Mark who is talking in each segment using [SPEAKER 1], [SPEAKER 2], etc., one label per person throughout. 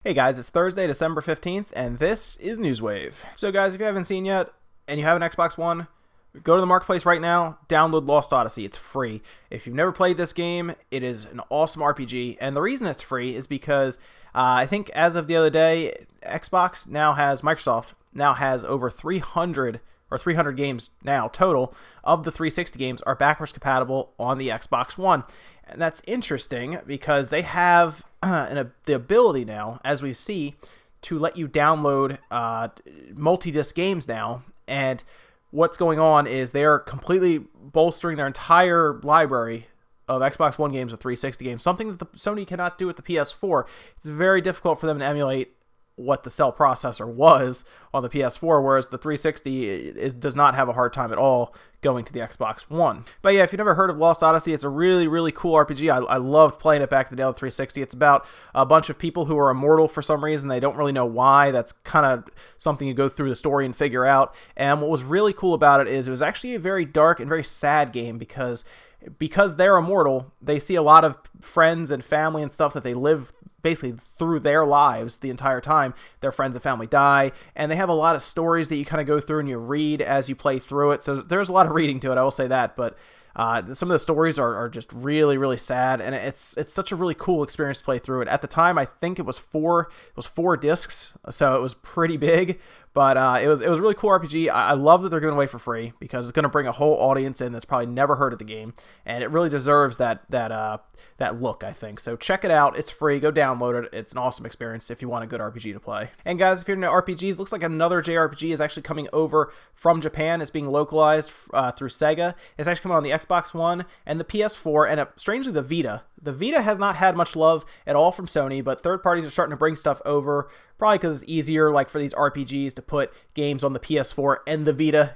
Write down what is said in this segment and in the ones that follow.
[SPEAKER 1] Hey guys, it's Thursday, December 15th, and this is Newswave. So guys, if you haven't seen yet, and you have an Xbox One, go to the marketplace right now, download Lost Odyssey. It's free. If you've never played this game, it is an awesome RPG, and the reason it's free is because I think as of the other day, Microsoft now has over 300 games now total of the 360 games are backwards compatible on the Xbox One. And that's interesting because they have the ability now, as we see, to let you download multi-disc games now. And what's going on is they're completely bolstering their entire library of Xbox One games with 360 games, something that Sony cannot do with the PS4. It's very difficult for them to emulate what the cell processor was on the PS4, whereas the 360 does not have a hard time at all going to the Xbox One. But yeah, if you've never heard of Lost Odyssey, it's a really, really cool RPG. I loved playing it back in the day on the 360. It's about a bunch of people who are immortal for some reason. They don't really know why. That's kind of something you go through the story and figure out. And what was really cool about it is it was actually a very dark and very sad game because they're immortal, they see a lot of friends and family and stuff that they live basically through their lives the entire time. Their friends and family die, and they have a lot of stories that you kind of go through and you read as you play through it. So there's a lot of reading to it, I will say that, but some of the stories are just really, really sad, and it's such a really cool experience to play through it. At the time, I think it was four discs, so it was pretty big, but it was a really cool RPG. I love that they're giving it away for free because it's going to bring a whole audience in that's probably never heard of the game, and it really deserves that look, I think. So check it out. It's free. Go download it. It's an awesome experience if you want a good RPG to play. And guys, if you're into RPGs, looks like another JRPG is actually coming over from Japan. It's being localized through Sega. It's actually coming on the Xbox One and the PS4, and strangely the Vita. The Vita has not had much love at all from Sony, but third parties are starting to bring stuff over, probably because it's easier, like, for these RPGs to put games on the PS4 and the Vita,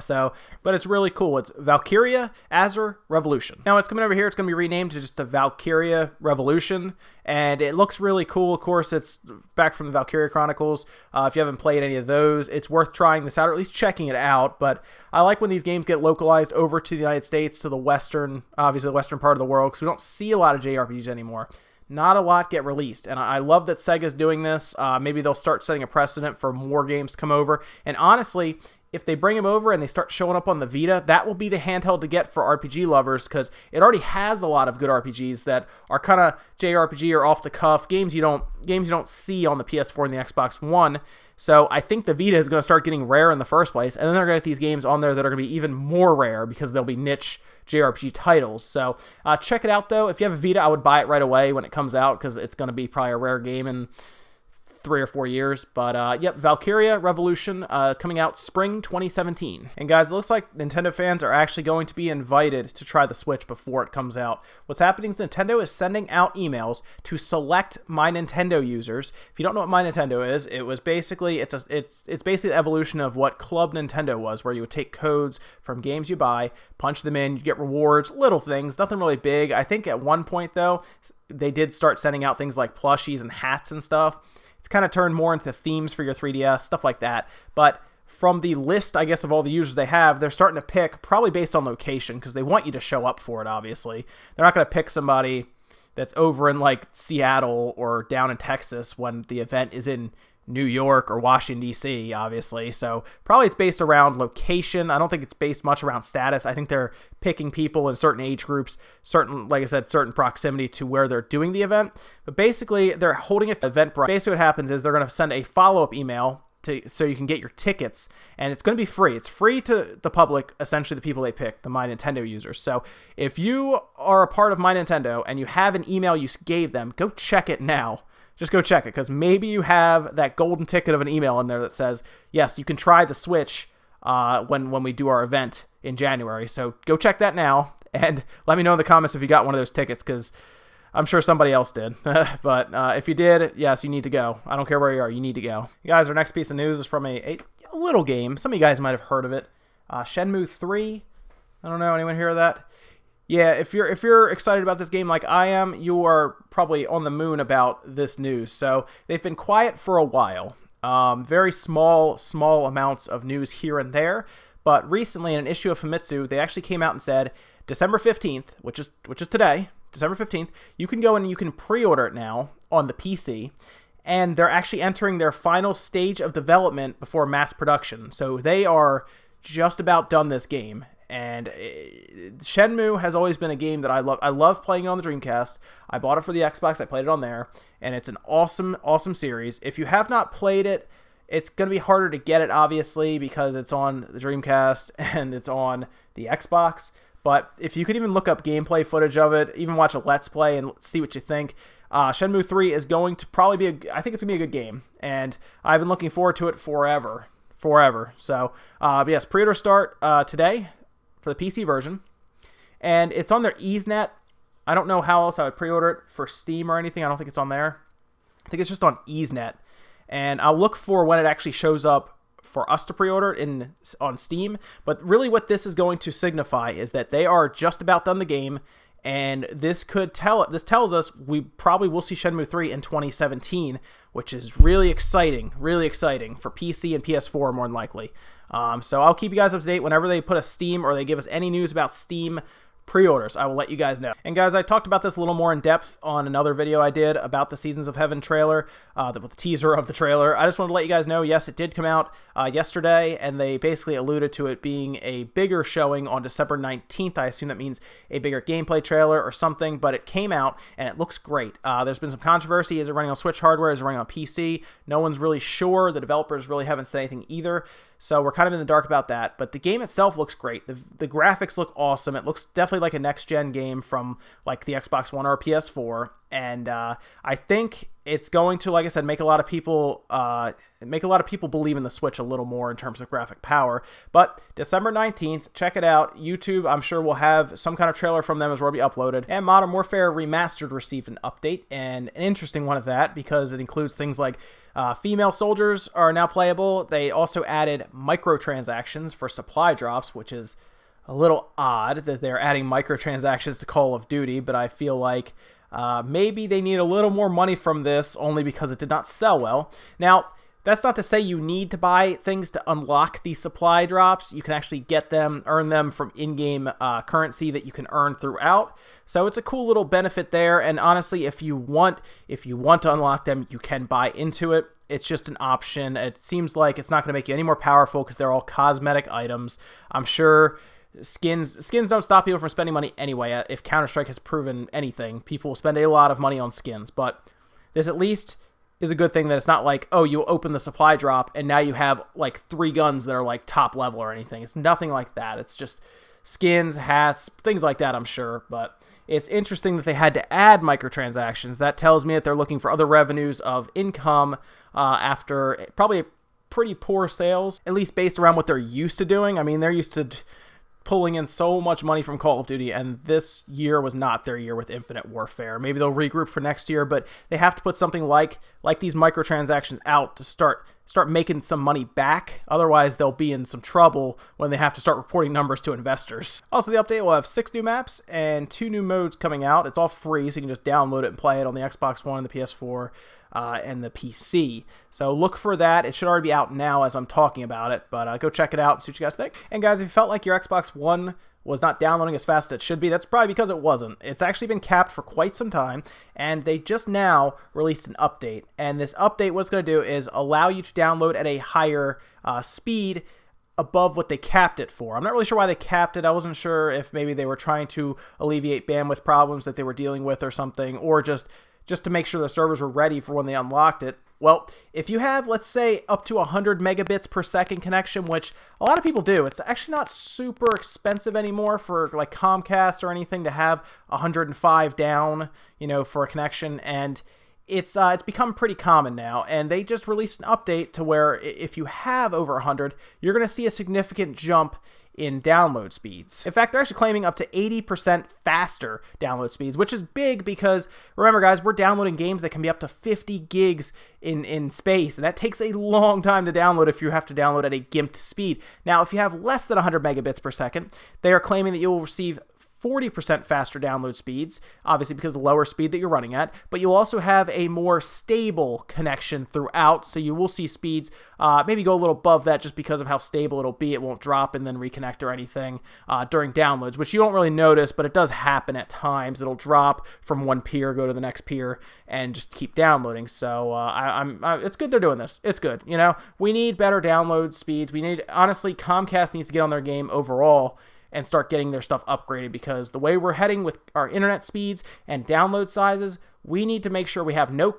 [SPEAKER 1] so, but it's really cool. It's Valkyria Azure Revolution. Now, it's coming over here. It's going to be renamed to just the Valkyria Revolution, and it looks really cool. Of course, it's back from the Valkyria Chronicles. If you haven't played any of those, it's worth trying this out, or at least checking it out, but I like when these games get localized over to the United States, to the western part of the world, because we don't see a lot of JRPGs anymore. Not a lot get released, and I love that Sega's doing this. Maybe they'll start setting a precedent for more games to come over, and honestly, if they bring them over and they start showing up on the Vita, that will be the handheld to get for RPG lovers, because it already has a lot of good RPGs that are kind of JRPG or off the cuff games you don't see on the PS4 and the Xbox One. So I think the Vita is going to start getting rare in the first place, and then they're going to get these games on there that are going to be even more rare because they'll be niche JRPG titles. So check it out, though. If you have a Vita, I would buy it right away when it comes out because it's going to be probably a rare game in 3 or 4 years. But yep, Valkyria Revolution coming out spring 2017. And guys, it looks like Nintendo fans are actually going to be invited to try the Switch before it comes out. What's happening is Nintendo is sending out emails to select My Nintendo users. If you don't know what My Nintendo is, it was basically it's basically the evolution of what Club Nintendo was, where you would take codes from games you buy, punch them in, you get rewards, little things, nothing really big. I think at one point though, they did start sending out things like plushies and hats and stuff. It's kind of turned more into themes for your 3DS, stuff like that. But from the list, I guess, of all the users they have, they're starting to pick, probably based on location, because they want you to show up for it, obviously. They're not going to pick somebody that's over in, like, Seattle or down in Texas when the event is in New York or Washington, D.C., obviously. So probably it's based around location. I don't think it's based much around status. I think they're picking people in certain age groups, like I said, certain proximity to where they're doing the event. But basically, they're holding an event. Basically what happens is they're going to send a follow-up email so you can get your tickets, and it's going to be free. It's free to the public, essentially the people they pick, the My Nintendo users. So if you are a part of My Nintendo and you have an email you gave them, go check it now. Just go check it, because maybe you have that golden ticket of an email in there that says, yes, you can try the Switch when we do our event in January. So go check that now, and let me know in the comments if you got one of those tickets, because I'm sure somebody else did. But if you did, yes, you need to go. I don't care where you are, you need to go. You guys, our next piece of news is from a little game. Some of you guys might have heard of it. Shenmue 3. I don't know, anyone hear of that? Yeah, if you're excited about this game like I am, you are probably on the moon about this news. So they've been quiet for a while. Very small amounts of news here and there. But recently, in an issue of Famitsu, they actually came out and said December 15th, which is today, December 15th, you can go and you can pre-order it now on the PC. and they're actually entering their final stage of development before mass production. So they are just about done this game. And Shenmue has always been a game that I love. I love playing it on the Dreamcast. I bought it for the Xbox. I played it on there, and it's an awesome, awesome series. If you have not played it, it's going to be harder to get it, obviously, because it's on the Dreamcast and it's on the Xbox. But if you could even look up gameplay footage of it, even watch a Let's Play and see what you think, Shenmue 3 is going to probably be I think it's going to be a good game. And I've been looking forward to it forever. So, yes, pre-order start today for the PC version. And it's on their EaseNet. I don't know how else I would pre-order it for Steam or anything. I don't think it's on there. I think it's just on EaseNet. And I'll look for when it actually shows up for us to pre-order it on Steam. But really what this is going to signify is that they are just about done the game, and this tells us we probably will see Shenmue 3 in 2017, which is really exciting for PC and PS4 more than likely. So I'll keep you guys up to date whenever they put a Steam or they give us any news about Steam pre-orders. I will let you guys know. And guys, I talked about this a little more in depth on another video I did about the Seasons of Heaven trailer, the teaser of the trailer. I just wanted to let you guys know, yes, it did come out yesterday, and they basically alluded to it being a bigger showing on December 19th. I assume that means a bigger gameplay trailer or something, but it came out, and it looks great. There's been some controversy. Is it running on Switch hardware? Is it running on PC? No one's really sure. The developers really haven't said anything either. So we're kind of in the dark about that, but the game itself looks great. The graphics look awesome. It looks definitely like a next-gen game from like the Xbox One or PS4, and I think it's going to, like I said, make a lot of people believe in the Switch a little more in terms of graphic power. But December 19th, check it out. YouTube, I'm sure, will have some kind of trailer from them as well be uploaded. And Modern Warfare Remastered received an update, and an interesting one at that, because it includes things like female soldiers are now playable. They also added microtransactions for supply drops, which is a little odd that they're adding microtransactions to Call of Duty, but I feel like maybe they need a little more money from this only because it did not sell well. Now, that's not to say you need to buy things to unlock these supply drops. You can actually get them, earn them from in-game currency that you can earn throughout. So it's a cool little benefit there. And honestly, if you want to unlock them, you can buy into it. It's just an option. It seems like it's not going to make you any more powerful because they're all cosmetic items. I'm sure skins don't stop people from spending money anyway. If Counter-Strike has proven anything, people will spend a lot of money on skins. But this at least is a good thing that it's not like, oh, you open the supply drop and now you have like 3 guns that are like top level or anything. It's nothing like that. It's just skins, hats, things like that, I'm sure. But it's interesting that they had to add microtransactions. That tells me that they're looking for other revenues of income after probably pretty poor sales, at least based around what they're used to doing. I mean, they're used to pulling in so much money from Call of Duty, and this year was not their year with Infinite Warfare. Maybe they'll regroup for next year, but they have to put something like these microtransactions out to start making some money back. Otherwise, they'll be in some trouble when they have to start reporting numbers to investors. Also, the update will have 6 new maps and 2 new modes coming out. It's all free, so you can just download it and play it on the Xbox One and the PS4. And the PC. So look for that. It should already be out now as I'm talking about it, but go check it out and see what you guys think. And guys, if you felt like your Xbox One was not downloading as fast as it should be, that's probably because it wasn't. It's actually been capped for quite some time, and they just now released an update. And this update, what it's going to do is allow you to download at a higher speed above what they capped it for. I'm not really sure why they capped it. I wasn't sure if maybe they were trying to alleviate bandwidth problems that they were dealing with or something, or just to make sure the servers were ready for when they unlocked it. Well, if you have, let's say, up to 100 megabits per second connection, which a lot of people do, it's actually not super expensive anymore for like Comcast or anything to have 105 down, for a connection, and it's become pretty common now. And they just released an update to where if you have over 100, you're going to see a significant jump in download speeds. In fact, they're actually claiming up to 80% faster download speeds, which is big because, remember guys, we're downloading games that can be up to 50 gigs in space, and that takes a long time to download if you have to download at a gimped speed. Now, if you have less than 100 megabits per second, they are claiming that you will receive 40% faster download speeds, obviously because of the lower speed that you're running at, but you'll also have a more stable connection throughout, so you will see speeds maybe go a little above that just because of how stable it'll be. It won't drop and then reconnect or anything during downloads, which you don't really notice, but it does happen at times. It'll drop from one peer, go to the next peer, and just keep downloading. So it's good they're doing this. It's good. You know, we need better download speeds. Honestly, Comcast needs to get on their game overall and start getting their stuff upgraded, because the way we're heading with our internet speeds and download sizes, we need to make sure we have no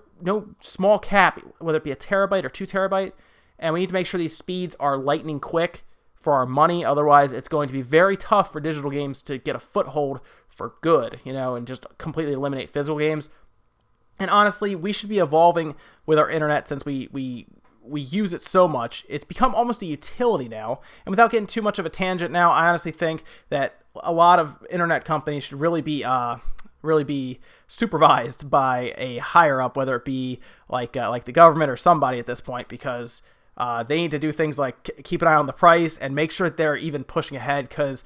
[SPEAKER 1] small cap, whether it be a terabyte or 2 terabyte, and we need to make sure these speeds are lightning quick for our money. Otherwise, it's going to be very tough for digital games to get a foothold for good, you know, and just completely eliminate physical games. And honestly, we should be evolving with our internet, since we use it so much. It's become almost a utility now. And without getting too much of a tangent now, I honestly think that a lot of internet companies should really be supervised by a higher up, whether it be like the government or somebody at this point, because they need to do things like keep an eye on the price and make sure that they're even pushing ahead. Because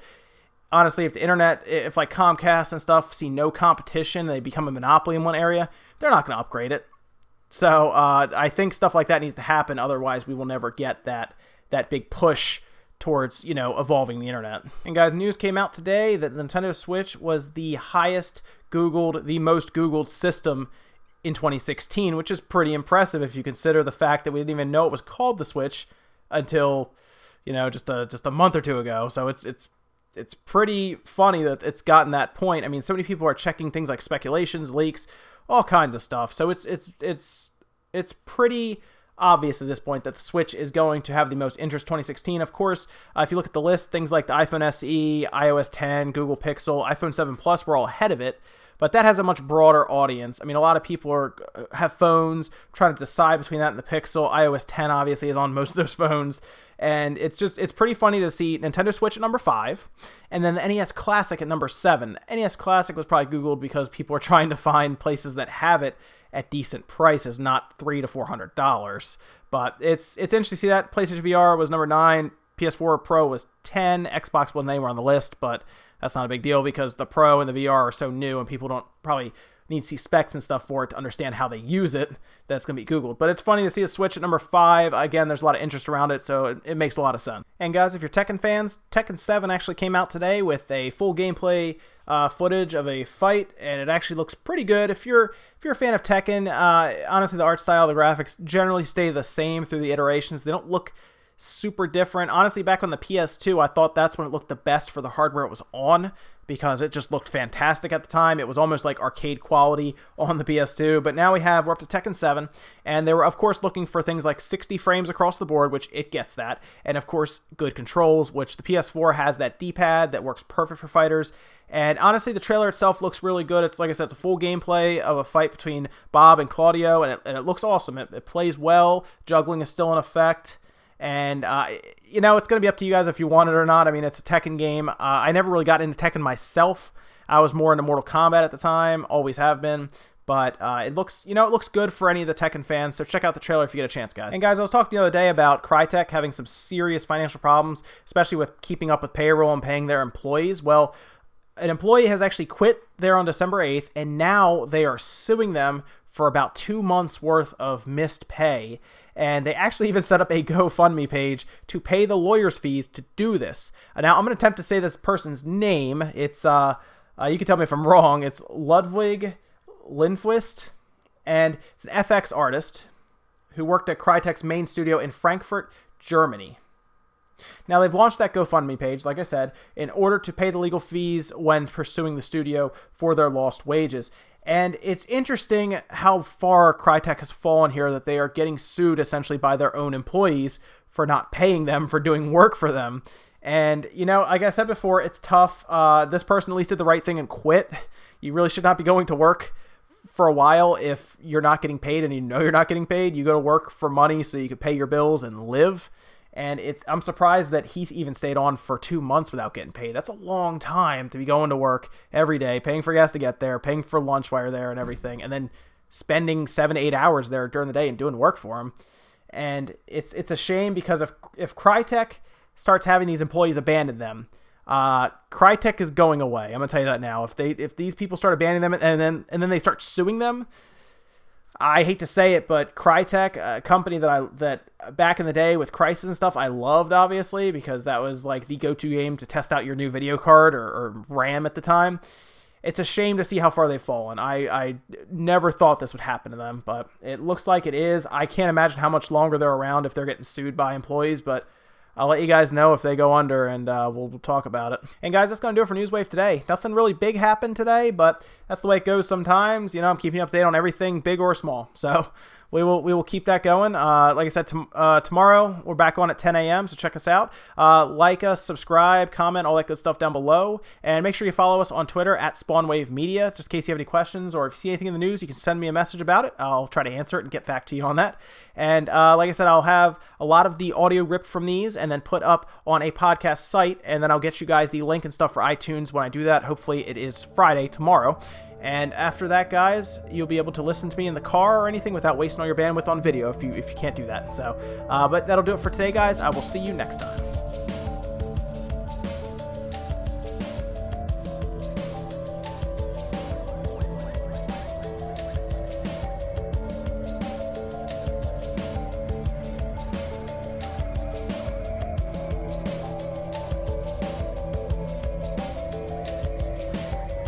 [SPEAKER 1] honestly, if like Comcast and stuff see no competition, they become a monopoly in one area, they're not going to upgrade it. So I think stuff like that needs to happen. Otherwise, we will never get that big push towards, you know, evolving the internet. And guys, news came out today that the Nintendo Switch was the most Googled system in 2016, which is pretty impressive if you consider the fact that we didn't even know it was called the Switch until, you know, just a month or two ago. So it's pretty funny that it's gotten that point. I mean, so many people are checking things like speculations, leaks, all kinds of stuff. So it's pretty obvious at this point that the Switch is going to have the most interest 2016. Of course, if you look at the list, things like the iPhone SE, iOS 10, Google Pixel, iPhone 7 Plus were all ahead of it, but that has a much broader audience. I mean, a lot of people have phones, trying to decide between that and the Pixel. iOS 10 obviously is on most of those phones. And it's pretty funny to see Nintendo Switch at number 5, and then the NES Classic at number 7. NES Classic was probably Googled because people are trying to find places that have it at decent prices, not $300 to $400. But it's interesting to see that. PlayStation VR was number 9, PS4 Pro was 10, Xbox One, they were on the list, but that's not a big deal because the Pro and the VR are so new, and people don't probably need to see specs and stuff for it to understand how they use it. That's going to be Googled. But it's funny to see a Switch at number 5. Again, there's a lot of interest around it, so it makes a lot of sense. And guys, if you're Tekken fans, Tekken 7 actually came out today with a full gameplay footage of a fight, and it actually looks pretty good. If you're a fan of Tekken, honestly, the art style, the graphics generally stay the same through the iterations. They don't look super different. Honestly, back on the PS2, I thought that's when it looked the best for the hardware it was on, because it just looked fantastic at the time. It was almost like arcade quality on the PS2, but now we're up to Tekken 7, and they were, of course, looking for things like 60 frames across the board, which it gets that, and of course, good controls, which the PS4 has that D-pad that works perfect for fighters. And honestly, the trailer itself looks really good. It's, like I said, it's a full gameplay of a fight between Bob and Claudio, and it looks awesome. It plays well. Juggling is still in effect. And, you know, it's going to be up to you guys if you want it or not. I mean, it's a Tekken game. I never really got into Tekken myself. I was more into Mortal Kombat at the time, always have been. But it looks good for any of the Tekken fans, so check out the trailer if you get a chance, guys. And guys, I was talking the other day about Crytek having some serious financial problems, especially with keeping up with payroll and paying their employees. Well, an employee has actually quit there on December 8th, and now they are suing them for about 2 months worth of missed pay. And they actually even set up a GoFundMe page to pay the lawyer's fees to do this. Now, I'm going to attempt to say this person's name. It's, you can tell me if I'm wrong, it's Ludwig Lindquist, and it's an FX artist who worked at Crytek's main studio in Frankfurt, Germany. Now, they've launched that GoFundMe page, like I said, in order to pay the legal fees when pursuing the studio for their lost wages. And it's interesting how far Crytek has fallen here, that they are getting sued essentially by their own employees for not paying them for doing work for them. And, you know, like I said before, it's tough. This person at least did the right thing and quit. You really should not be going to work for a while if you're not getting paid, and you know you're not getting paid. You go to work for money so you can pay your bills and live. And I'm surprised that he's even stayed on for 2 months without getting paid. That's a long time to be going to work every day, paying for gas to get there, paying for lunch while you're there and everything, and then spending 7 to 8 hours there during the day and doing work for him. And it's a shame, because if Crytek starts having these employees abandon them, Crytek is going away. I'm gonna tell you that now. If these people start abandoning them and then they start suing them, I hate to say it, but Crytek, a company that back in the day with Crysis and stuff, I loved, obviously, because that was like the go-to game to test out your new video card or RAM at the time. It's a shame to see how far they've fallen. I never thought this would happen to them, but it looks like it is. I can't imagine how much longer they're around if they're getting sued by employees, but I'll let you guys know if they go under, and we'll talk about it. And guys, that's going to do it for Newswave today. Nothing really big happened today, but that's the way it goes sometimes. You know, I'm keeping you updated on everything, big or small. So we will keep that going. Like I said, tomorrow we're back on at 10 a.m., so check us out. Like us, subscribe, comment, all that good stuff down below. And make sure you follow us on Twitter at SpawnWaveMedia, just in case you have any questions, or if you see anything in the news, you can send me a message about it. I'll try to answer it and get back to you on that. And like I said, I'll have a lot of the audio ripped from these and then put up on a podcast site, and then I'll get you guys the link and stuff for iTunes when I do that. Hopefully it is Friday, tomorrow. And after that, guys, you'll be able to listen to me in the car or anything without wasting all your bandwidth on video if you can't do that. So, but that'll do it for today, guys. I will see you next time.